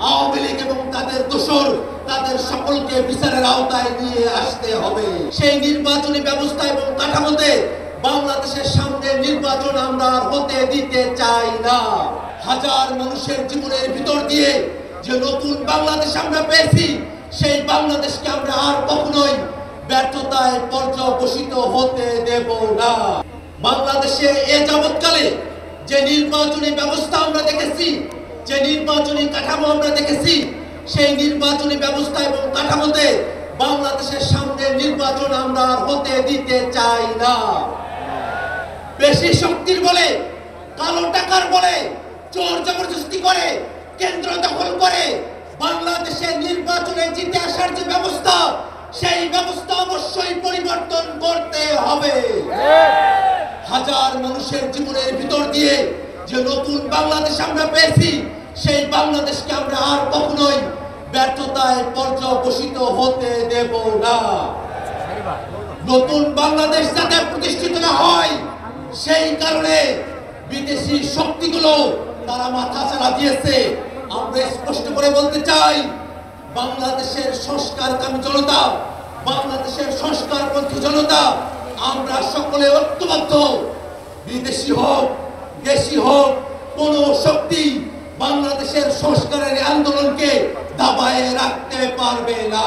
আওয়ামী লীগ এবং তাদের দোসর তাদের সকলকে বিচারের আওতায় নিয়ে আসতে হবে। সেই নির্বাচনী ব্যবস্থা এবং কাঠামোতে বাংলাদেশের সামনে নির্বাচন আমরা হতে দিতে চাই না। হাজার মানুষের জীবনের ভিতর দিয়ে যে নতুন বাংলাদেশ আমরা পেয়েছি, সেই বাংলাদেশকে আমরা আর কখনোই ব্যর্থতায় পর্যবসিত হতে দেব না। বাংলাদেশে এ যাবৎকালে যে নির্বাচনী ব্যবস্থা আমরা দেখেছি, যে নির্বাচনী কাঠামো আমরা দেখেছি, সেই নির্বাচনী ব্যবস্থা এবং কাঠামোতে বাংলাদেশের সামনে নির্বাচন আমরা হতে দিতে চাই না। বেশি শক্তির বলে, কালো টাকার বলে, জোর জবরদস্তি করে, কেন্দ্র দখল করে বাংলাদেশের নির্বাচনে জিতে আসার যে ব্যবস্থা, সেই ব্যবস্থা অবশ্যই পরিবর্তন করতে হবে। হাজার মানুষের জীবনের ভিতর দিয়ে যে নতুন বাংলাদেশ আমরা পেয়েছি, সেই বাংলাদেশকে আমরা আর কখনোই ব্যর্থতায় পর্যবসিত হতে দেব না। নতুন বাংলাদেশ যাতে প্রতিষ্ঠিত না হয়, সেই কারণে বিদেশি শক্তিগুলো তারা মাথা চালা দিয়েছে। আমরা স্পষ্ট করে বলতে চাই, বাংলাদেশের সংস্কারকামী জনতা, বাংলাদেশের সংস্কারপন্থী জনতা, আমরা সকলে ঐক্যবদ্ধ। বিদেশি হোক, দেশি হোক, কোন শক্তি বাংলাদেশের সংস্কারের আন্দোলনকে দাবায়ে রাখতে পারবে না।